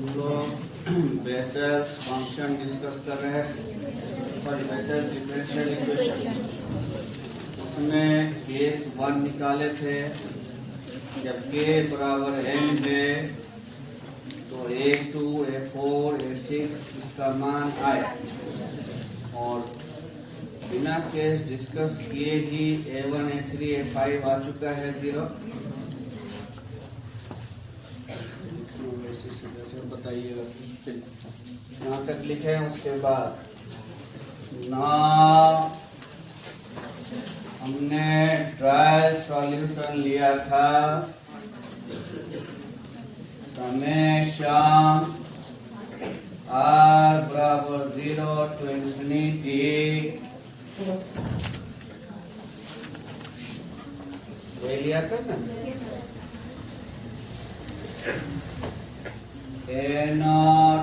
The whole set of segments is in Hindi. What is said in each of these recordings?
हम लोग बेसेल्स फंक्शन डिस्कस कर रहे हैं, सॉरी बेसेल्स डिफरेंशियल इक्वेशन। उसमें केस 1 निकाले थे। जब k बराबर n है तो a2, a4, a6 इसका मान आए, और बिना केस डिस्कस किए ही a1, a3, a5 आ चुका है 0। बताइएगा यहाँ तक लिखे। उसके बाद ना हमने ट्रायल सॉल्यूशन लिया था समेशन r बराबर 0 to infinity ये लिया था ना। ए नॉट,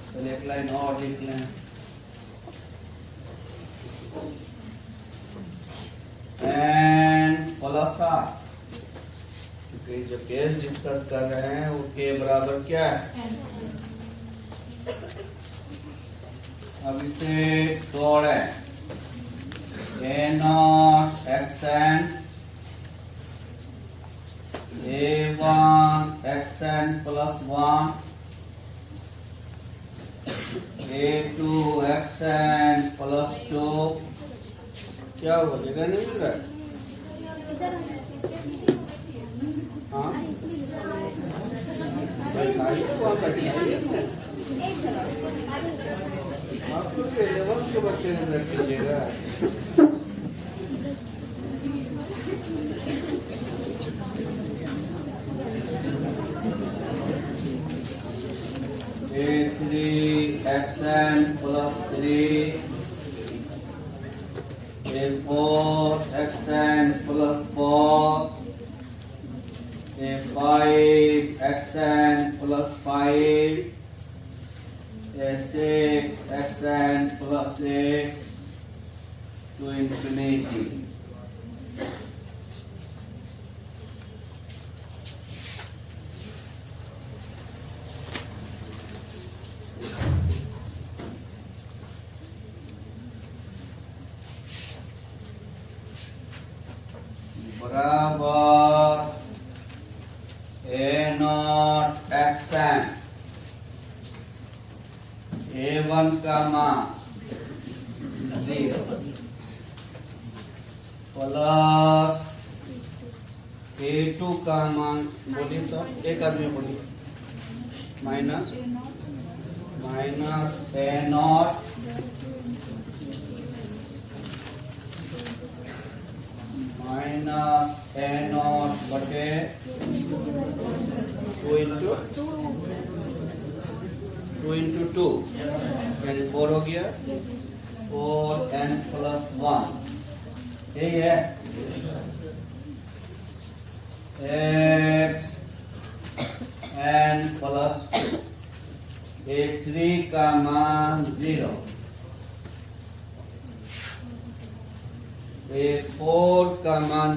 चलिए एक लाइन और लिख लें। एंड प्लस आर, क्योंकि जो केस डिस्कस कर रहे हैं वो के बराबर क्या है। अब इसे तोड़े। A naught x n, a1 xn plus 1, a2 xn plus 2, क्या हुआ? जगह नहीं मिल रहा है? हाँ आपको 11 के बच्चे ने रख लीजिएगा। a3 xn plus 3, a4 xn plus 4, a5 xn plus 5, a6 xn plus 6 to infinity। बराबर ए नॉट एक्सन, a1 का मान 0 प्लस a2 का मान, बोलिए तो एक आदमी बोलिए, minus a not minus a not बटे 2 इंटू 2 यानी 4 हो गया। 4n प्लस 1 यही है। x n प्लस 2, a3 का मान 0, a4 का मान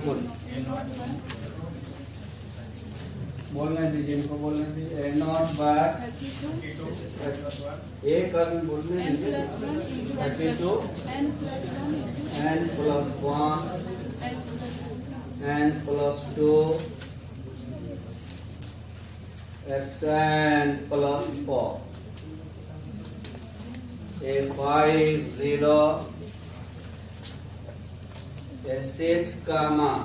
बोलने दीजिए, इनको बोलने दीजिए। ए नॉट बार एक आदमी बोलने दीजिए। 32 n plus 1 n plus 2 xn plus 4, a5 0, a6 का मान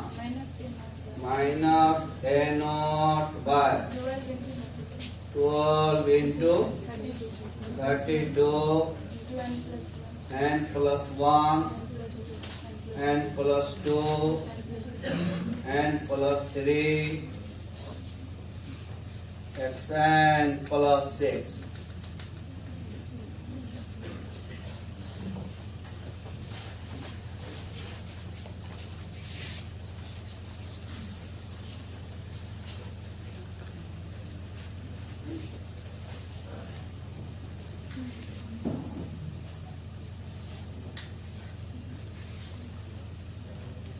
minus a not by 12 into 32 n plus 1 n plus 2 n plus 3 xn plus 6।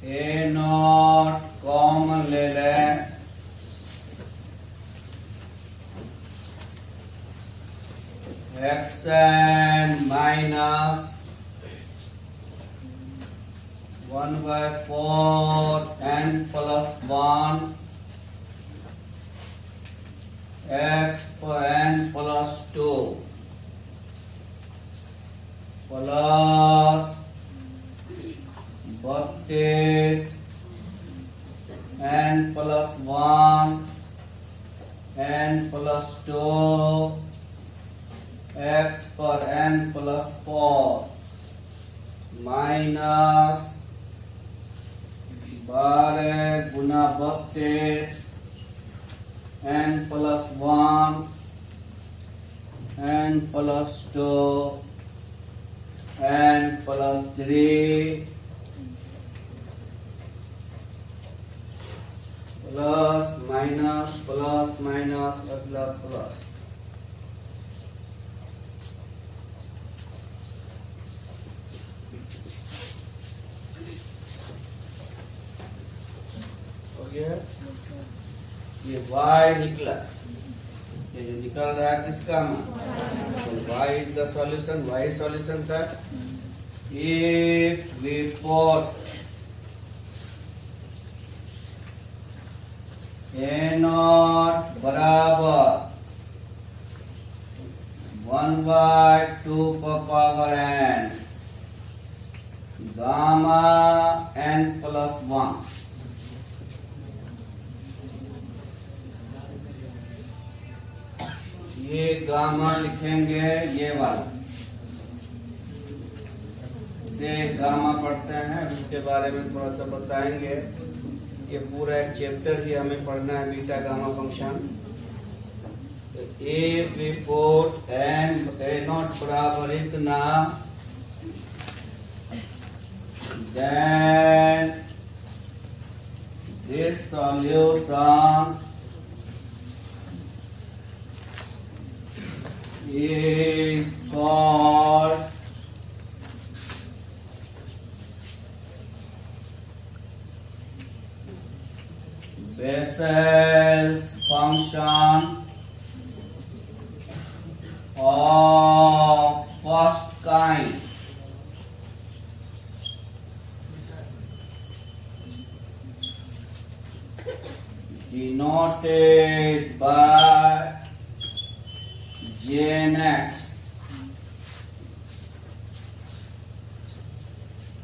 A not common ले लें xn minus 1/4 n plus 1 x per n plus 2 plus 32 n plus 1 n plus 2 x per n plus 4 minus 12 गुना 32 n plus 1 n plus 2 n plus 3 plus minus अगला प्लस हो गया। ये y निकला, ये जो निकल रहा है किसका मान, तो y is the solution, y solution था। If we put a0 बराबर 1/2 per power n gamma n plus 1, ये गामा लिखेंगे ये वाला, इसे गामा पढ़ते हैं, इसके बारे में थोड़ा सा बताएंगे। ये पूरा एक चैप्टर ही हमें पढ़ना है, beta gamma function. If we put a0 बराबर इतना, then this solution is called Bessel's function of first kind. Denoted by Jnx.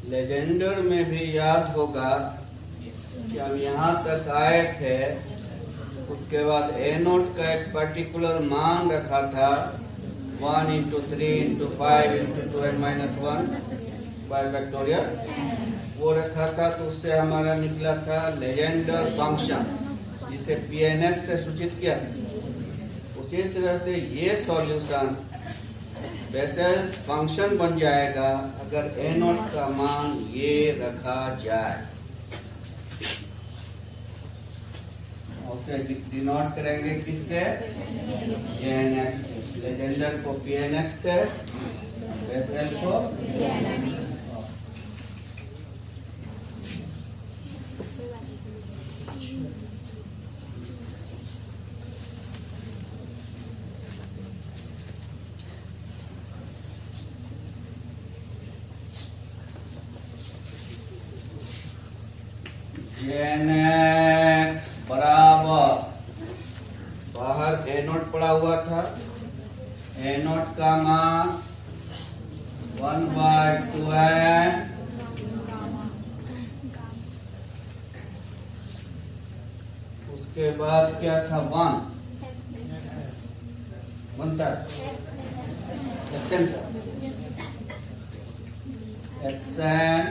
Legender में भी याद होगा कि हम यहाँ तक आए थे, उसके बाद a0 का एक पर्टिकुलर मान रखा था 1 into 3 into 5 into 2n minus 1 by factorial, वो रखा था। तो उससे हमारा निकला था लेजेंडर फंक्शन, जिसे pns से सूचित किया था। उसी तरह से ये सॉल्यूशन बेसेल्स फंक्शन बन जाएगा अगर a0 का मान ये रखा जाए। उसे डिनोट करेंगे किससे, Jnx से। लेजेंडर को pnx से, बेसेल को Jnx। Jnx बराबर, बाहर a0 पड़ा हुआ था, a0 का मान 1/2n उसके बाद क्या था 1 बनता xn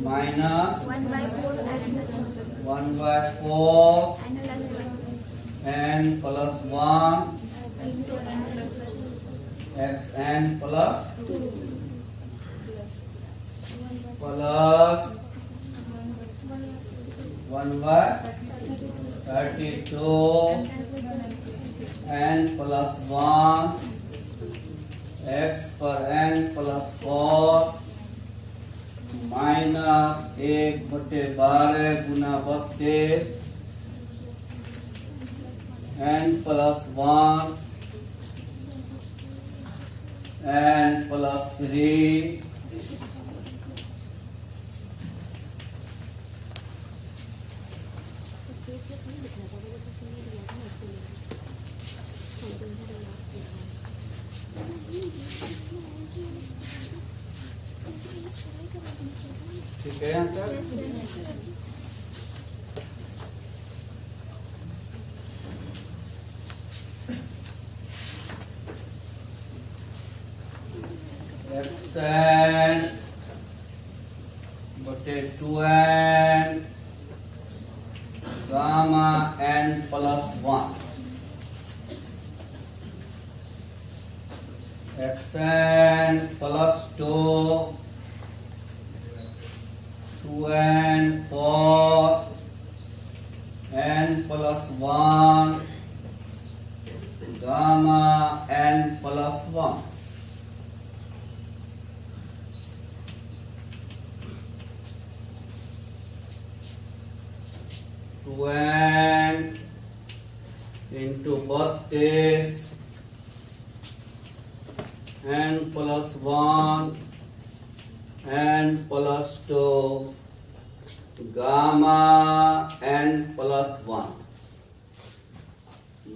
minus 1/4 n plus 1 xn plus 1/32 n plus 1 x per n plus 4 minus 1/12 गुना 32 n plus 1 n plus 3 ठीक है यहाँ तक। xn बटे 2n gamma n plus 1 xn plus 2n for n plus 1 gamma n plus 1 2n into 32 n plus 1 n plus 2 gamma n plus 1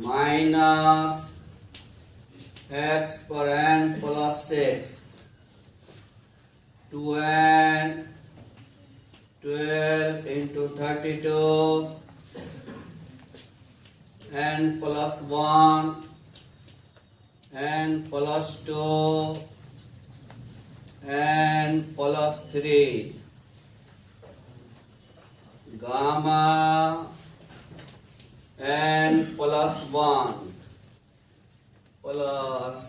minus x per n plus 6 2n 12 into 32 n plus 1 n plus 2 n plus 3 gamma n plus 1 plus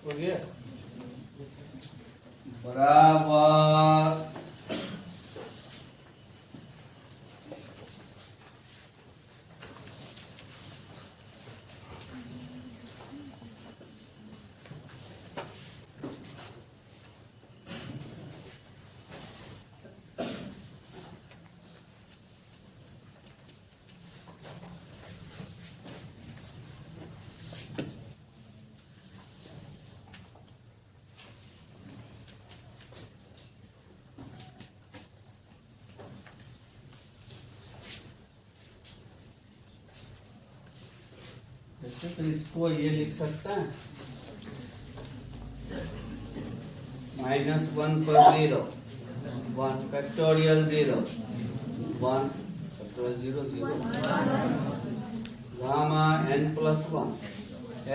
हो गया बराबर तो इसको ये लिख सकता है -1 पर 0 1 factorial 0 1 factorial 0 gamma n plus 1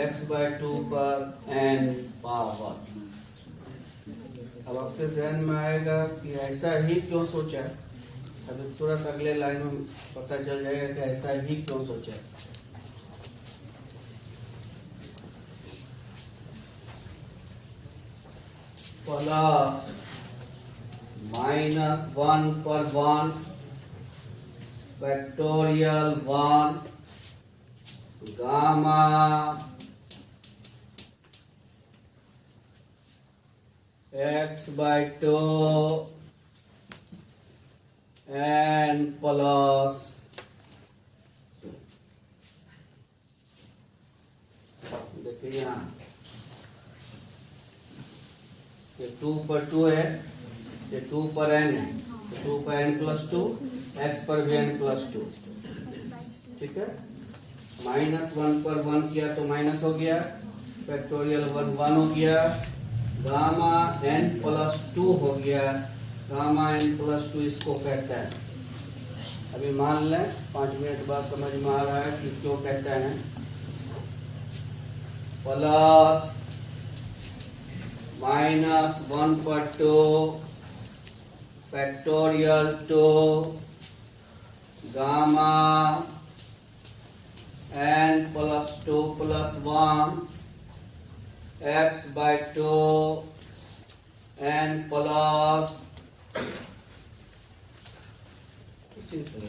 x/2 पर n पावर। अब आपके जहन में आएगा कि ऐसा ही क्यों सोचा है। अभी तुरंत अगले लाइन में पता चल जाएगा कि ऐसा ही क्यों सोचा है। प्लस -1 पर 1 factorial 1 gamma x/2 n plus देखिए यहाँ ये 2 पर 2 है, ये 2 पर n है, तो 2 पर n प्लस 2 x पर भी n प्लस 2 ठीक है। -1 पर 1 किया तो माइनस हो गया, फैक्टोरियल 1 हो गया, गामा n प्लस 2 हो गया। गामा n प्लस 2 इसको कहता है। अभी मान लें 5 मिनट बाद समझ में आ रहा है कि क्यों कहता है। प्लस -1 पर 2 factorial 2 gamma n plus 2 plus 1 x/2 n plus इसी तरह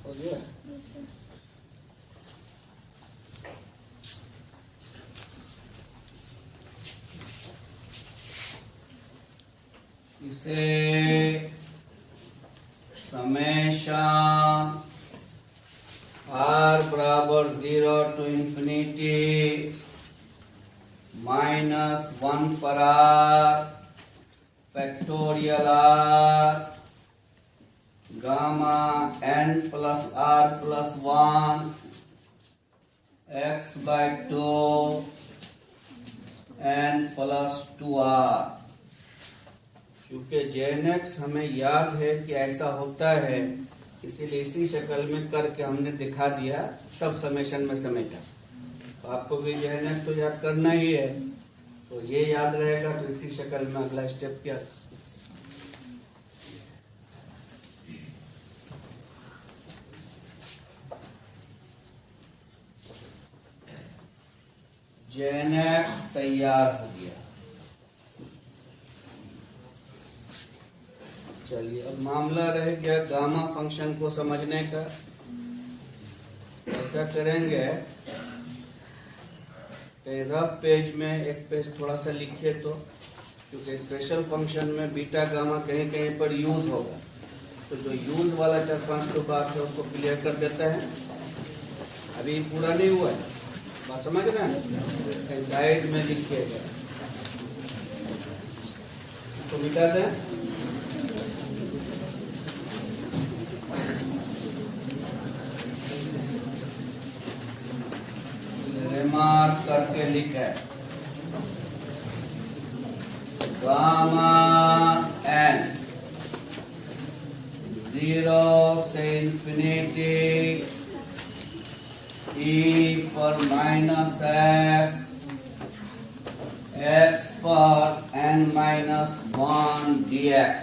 हो गया। इसे समेशन r बराबर 0 टू इंफिनिटी -1 पर r factorial r gamma n plus r plus 1 x/2 n plus 2r। क्योंकि jnx हमें याद है कि ऐसा होता है, इसीलिए इसी शक्ल में करके हमने दिखा दिया, तब समेशन में समेटा। तो आपको भी jnx तो याद करना ही है, तो ये याद रहेगा। तो इसी शक्ल में अगला स्टेप क्या, jnx तैयार हो गया। चलिए अब मामला रह गया गामा फंक्शन को समझने का। ऐसा करेंगे, रफ पेज में एक पेज थोड़ा सा लिखिए, तो क्योंकि स्पेशल फंक्शन में बीटा गामा कहीं कहीं पर यूज होगा, तो जो यूज वाला 4-5 तो बात है उसको क्लियर कर देता है। अभी पूरा नहीं हुआ है, बात समझ रहे हैं? साइड में लिखिएगा, तो मिटा दें। रिमार्क करके लिखे गामा n 0 से इंफिनिटी e पर -x, x पर n-1 dx।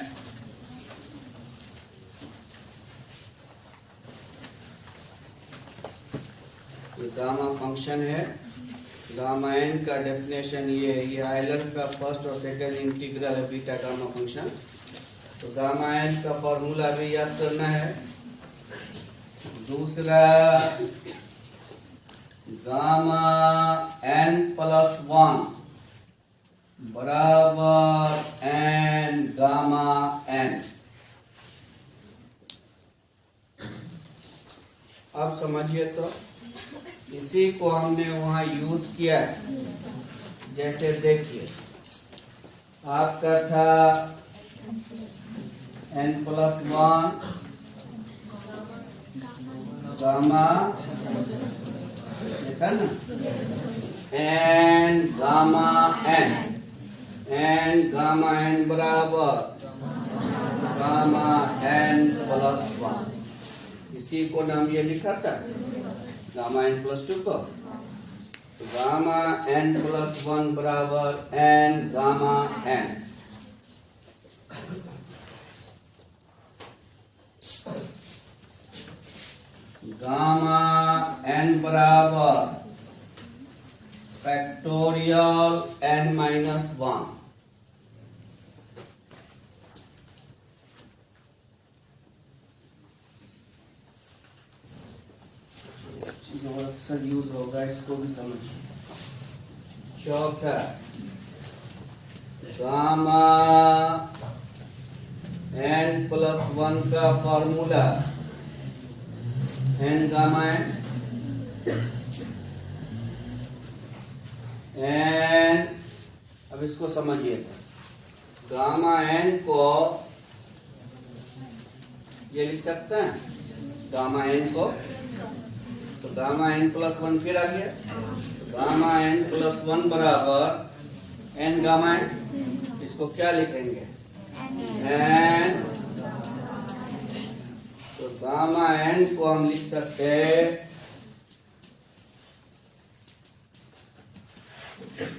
ये गामा फंक्शन है। गामा n का डेफिनेशन ये है, ये आयलर का फर्स्ट और सेकंड इंटीग्रल है बीटा गामा फंक्शन। तो गामा n का फॉर्मूला भी याद करना है। दूसरा गामा n प्लस 1 बराबर n गामा n। अब समझिए, तो इसी को हमने वहां यूज किया है। जैसे देखिए, आपका था n प्लस 1 गामा, देखा ना, n गामा n बराबर गामा n प्लस 1। इसी को नाम ये लिखा था गामा n प्लस 2 को। तो गामा n प्लस 1 बराबर n gamma n। Gamma n बराबर फैक्टोरियल n-1। जो अक्सर यूज होगा, इसको भी समझिए। चौथा गामा n प्लस 1 का फॉर्मूला n गामा n। अब इसको समझिएगा, गामा n को ये लिख सकते हैं, गामा n को, तो गामा n प्लस 1 फिर आ गया। तो गामा n प्लस 1 बराबर n गामा n। इसको क्या लिखेंगे, n। तो गामा n को हम लिख सकते हैं,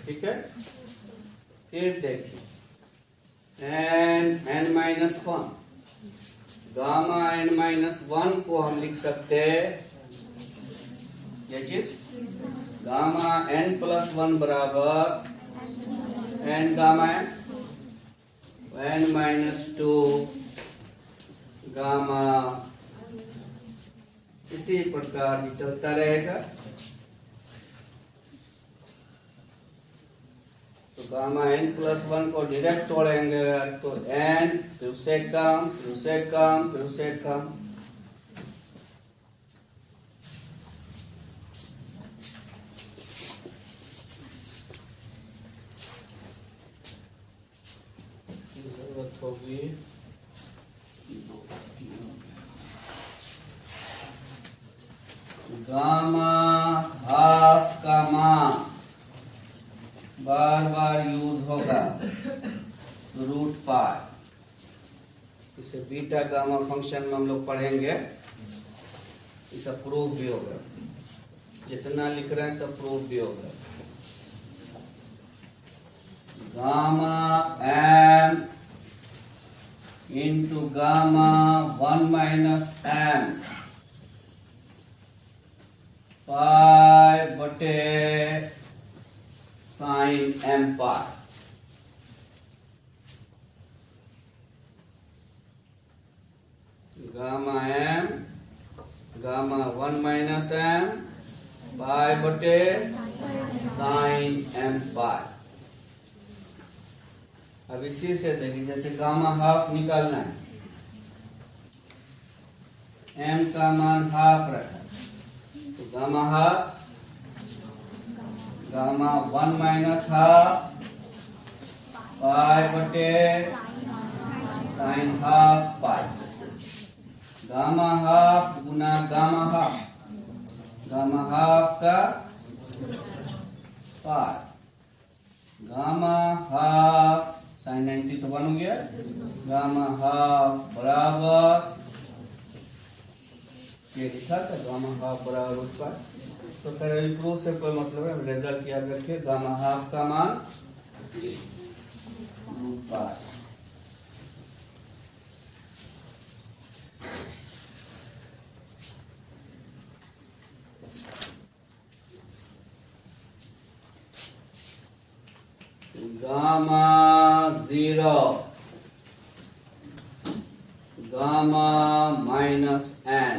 ठीक है। फिर देखिए n -1, गामा n-1 को हम लिख सकते हैं ये चीज गामा n+1 बराबर n गामा n-2 गामा, इसी प्रकार ही चलता रहेगा। तो गामा n+1 को डायरेक्ट तोड़ेंगे तो n फिर उससे कम फिर उससे कम फिर उससे कम, जरूरत होगी गामा हाफ का मान बार बार यूज होगा √π, इसे बीटा गामा फंक्शन में हम लोग पढ़ेंगे, इसे प्रूफ भी होगा, जितना लिख रहे हैं सब प्रूफ भी होगा। Gamma m into gamma 1 - m पाई बटे साइन m पाई, गामा m गामा 1 - m पाई बटे साइन m पाई। अब इसी से देखिए जैसे गामा हाफ निकालना है, m का मान हाफ रखा तो gamma half gamma 1 - half pi बटे sine half pi, gamma half गुना गामा हाफ का पाई, गामा हाफ साइन 90 तो 1 हो गया, गामा हाफ बराबर ये लिखा था गामा हाफ बराबर √π। तो फिर प्रूफ से कोई मतलब है, रिजल्ट याद रखिए, गामा हाफ का मान √π। गामा 0 गामा -n,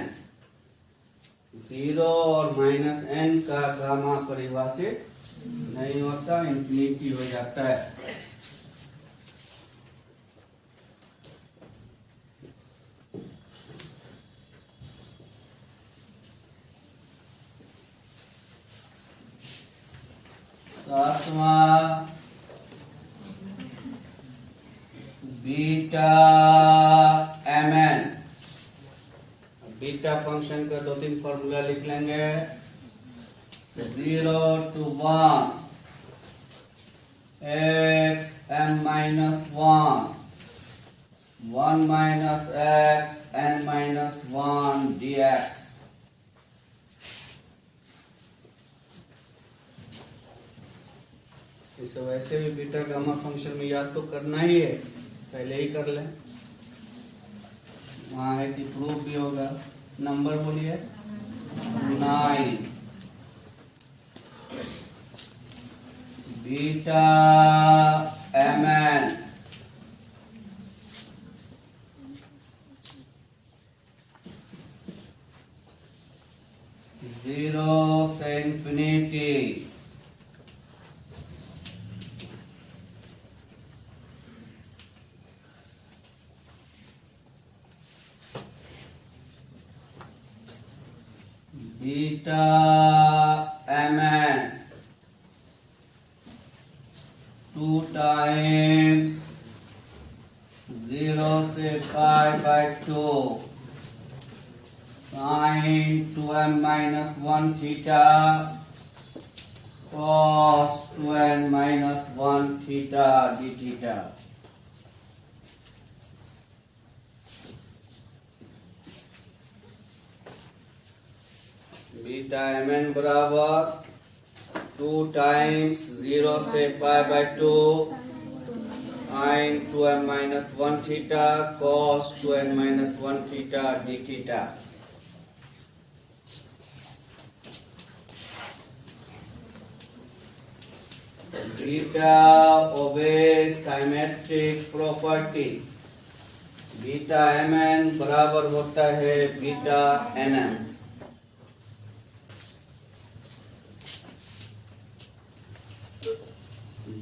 0 और -n का गामा परिभाषित नहीं होता, इंफिनिटी हो जाता है। सातवां बीटा mn, बीटा फंक्शन का 2-3 फॉर्मूला लिख लेंगे। 0 to 1 x m-1 1 minus x n-1 dx। इसे वैसे भी बीटा गामा फंक्शन में याद तो करना ही है, पहले ही कर लें, वहां है कि प्रूफ भी होगा। नंबर बोलिए 9 बीटा mn जीरो से इंफिनिटी बीटा mn 2 times 0 से π/2 sin 2m-1 theta cos 2n-1 theta d theta। Beta mn बराबर 2 times 0 से π/2 sin 2m minus 1 theta cos 2n minus 1 theta d theta. Beta obeys symmetric property. Beta mn बराबर होता है beta nm.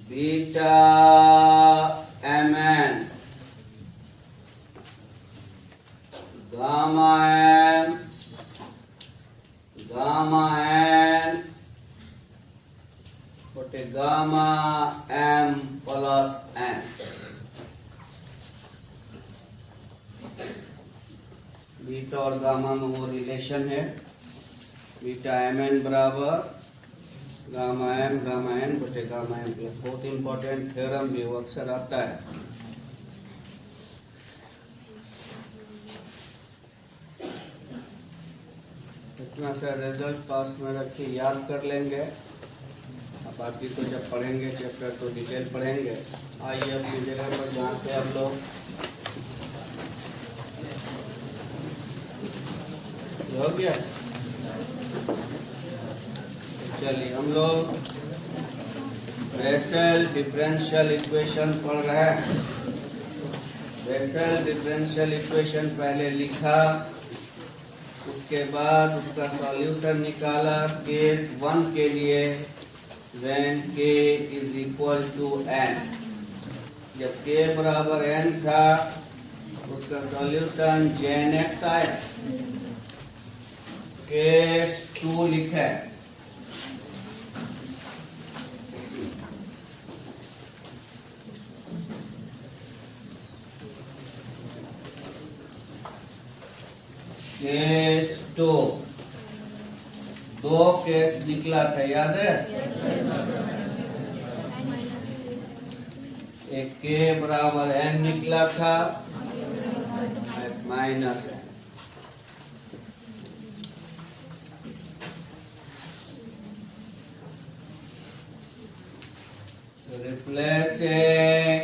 Beta mn gamma m gamma n बटे gamma m plus n. Beta और गामा में वो रिलेशन है. बीटा mn बराबर गामा m गामा n बटे गामा m प्लस. बहुत इंपॉर्टेंट थ्योरम भी वो अक्सर आता है. इतना सा रिजल्ट पास में रख के याद कर लेंगे. अब बाकी तो जब पढ़ेंगे चैप्टर तो डिटेल पढ़ेंगे. आइए अपनी जगह पर जहाँ पे आप लोग हो गया. चलिए हम लोग बेसल डिफरेंशियल इक्वेशन पढ़ रहे हैं. बेसल डिफरेंशियल इक्वेशन पहले लिखा, उसके बाद उसका सॉल्यूशन निकाला केस 1 के लिए when k is equal to n. जब k बराबर n था उसका सॉल्यूशन jn x आया. केस 2 लिखा है. केस 2 दो केस निकला था, याद है. एक के बराबर n निकला था, minus n. Replacing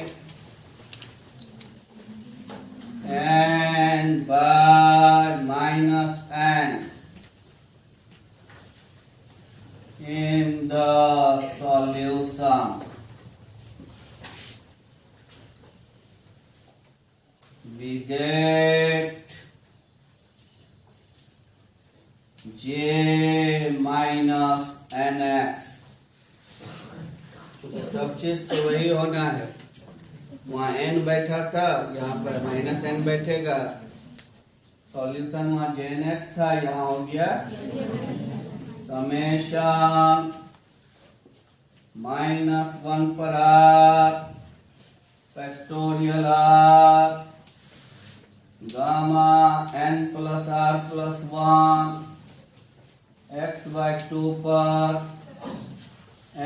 n by minus n in the solution. We get j minus nx. तो सब चीज तो वही होना है. वहाँ n बैठा था, यहाँ पर माइनस n बैठेगा. सॉल्यूशन वहाँ jnx था, यहाँ हो गया समेशन -1 पर r factorial r gamma n plus r plus 1 x/2 पर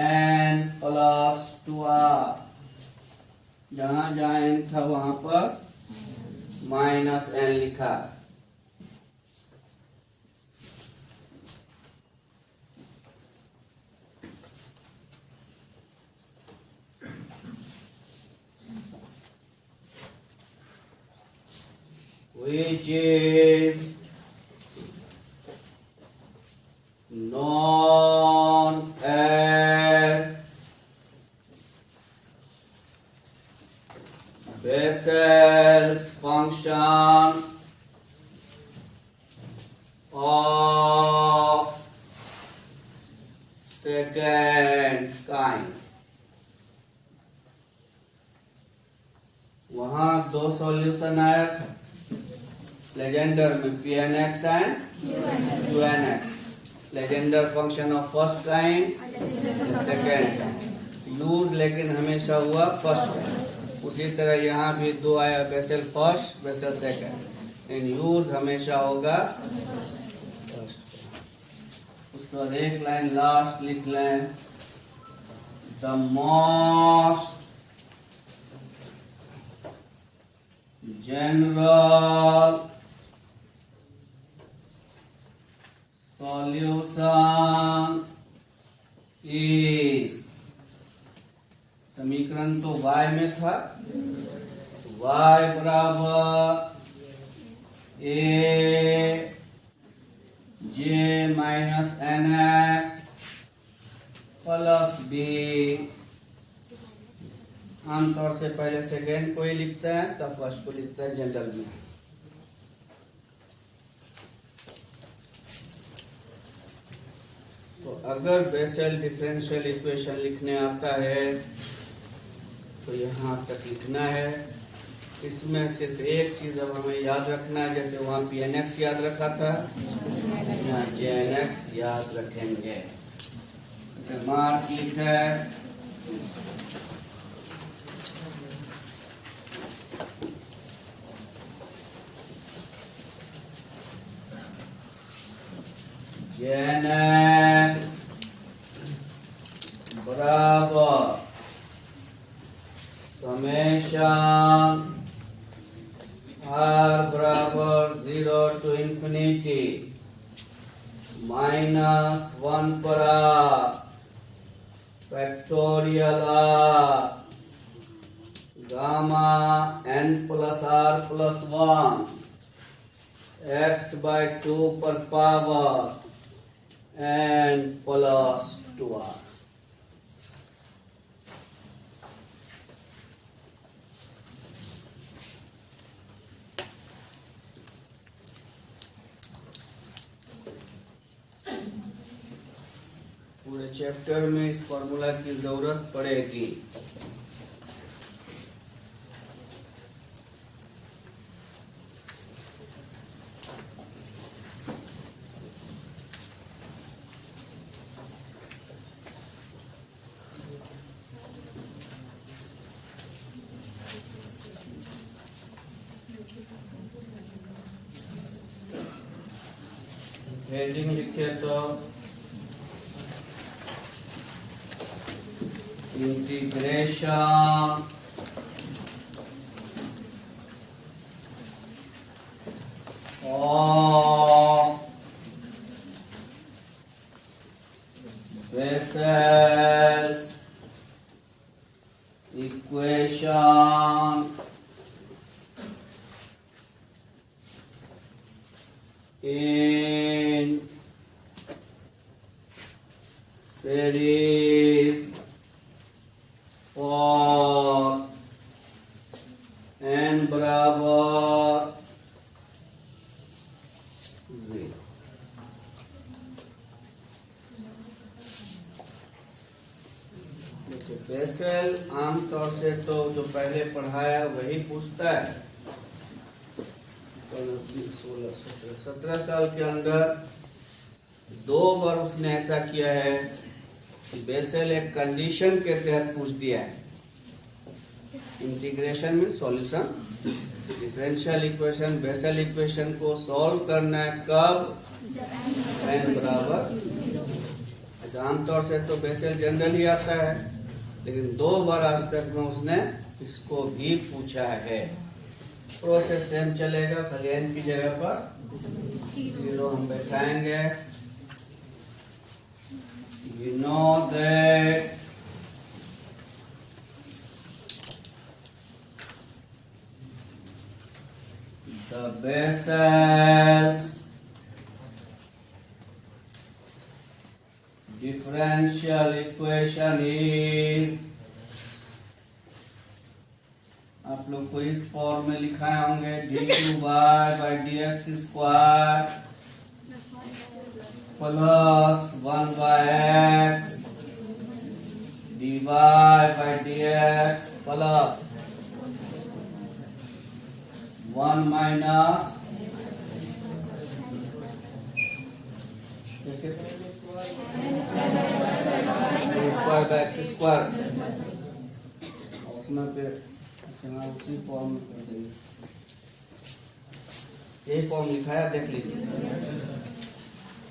n प्लस 2r. जहां जहां n था वहां पर माइनस n लिखा. Which is known as Bessel's function of second kind. वहां दो सॉल्यूशन आया था लेजेंडर में, pnx and qnx. Legender function of first kind, second kind. Use लेकिन हमेशा हुआ फर्स्ट काइंड. उसी तरह यहाँ भी दो आया, बेसल फर्स्ट बेसल सेकेंड. इन यूज हमेशा होगा फर्स्ट. उसके बाद एक लाइन लास्ट लिख लें. The most general solution is. समीकरण तो y में था, y बराबर a j minus n x plus b। आमतौर से पहले सेकेंड को ही लिखते हैं, तब फर्स्ट को लिखते हैं जनरल में। तो अगर बेसेल डिफरेंशियल इक्वेशन लिखने आता है तो यहाँ तक लिखना है। इसमें सिर्फ एक चीज अब हमें याद रखना है, जैसे वहाँ पी एन एक्स याद रखा था, यहाँ जे एन एक्स याद रखेंगे। मार्क लिखा है जे एन एक्स बराबर समेशन r बराबर 0 to infinity माइनस 1 पर r factorial r gamma n plus r plus 1 x by 2 पर पावर n प्लस 2r। पूरे चैप्टर में इस फॉर्मूला की जरूरत पड़ेगी। हेडिंग लिखे तो integration of Bessel's equation in series for n बराबर 0। बेसेल आमतौर से तो जो पहले पढ़ाया वही पूछता है। 17 साल के अंदर 2 बार उसने ऐसा किया है कि बेसेल एक कंडीशन के तहत पूछ दिया है। इंटीग्रेशन में solution, differential equation Bessel equation को सॉल्व करना है कब, n बराबर। ऐसा आमतौर से तो बेसेल जनरल ही आता है, लेकिन 2 बार आज तक में उसने इसको भी पूछा है। प्रोसेस सेम चलेगा, खाली n की जगह पर 0 हम बैठाएंगे। You know that the Bessel's differential equation is, आप लोग को इस फॉर्म में लिखाए होंगे d2y by dx square plus 1 by x dy by dx plus 1 minus square by x square. उसमें फिर उसी फॉर्म में कर देंगे। यही फॉर्म लिखा है, देख लीजिए।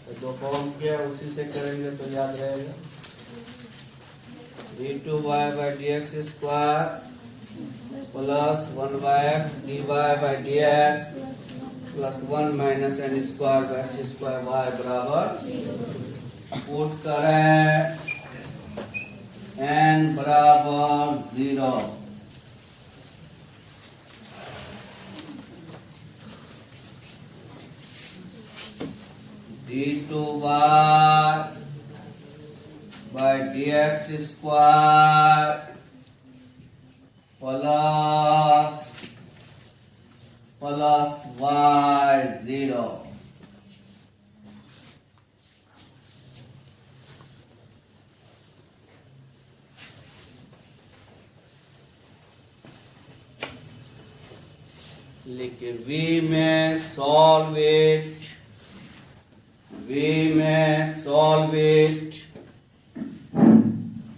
तो जो फॉर्म किया उसी से करेंगे तो याद रहेगा। d2y by dx square plus 1 by x dy by dx plus 1 minus n square by x square y बराबर, पुट करें n बराबर 0। d2y by dx square plus y0. लिखिए v में solve it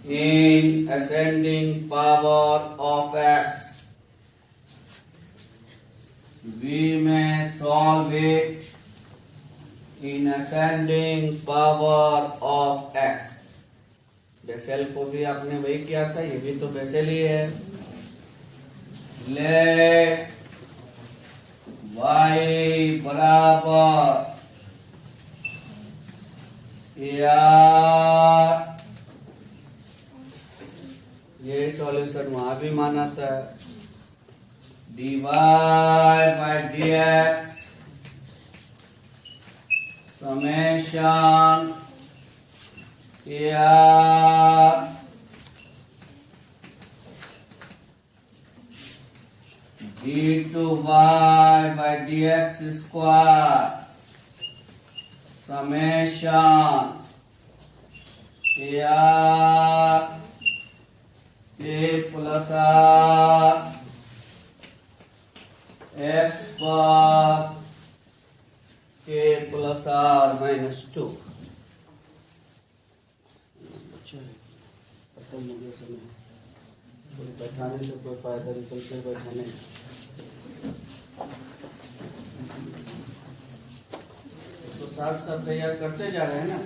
in ascending power of x. v में solve it in ascending power of x. Bessel को भी आपने वही किया था, ये भी तो बेसेल ही है. let y बराबर यार ये सॉल्यूशन वहां भी माना था. dy by dx summation d2y by dx square summation a plus r x पर a plus r minus 2. खत्म हो गया समय. कोई बैठाने से कोई फायदा निकल के बैठाने. तो साथ साथ तैयार करते जा रहे हैं ना.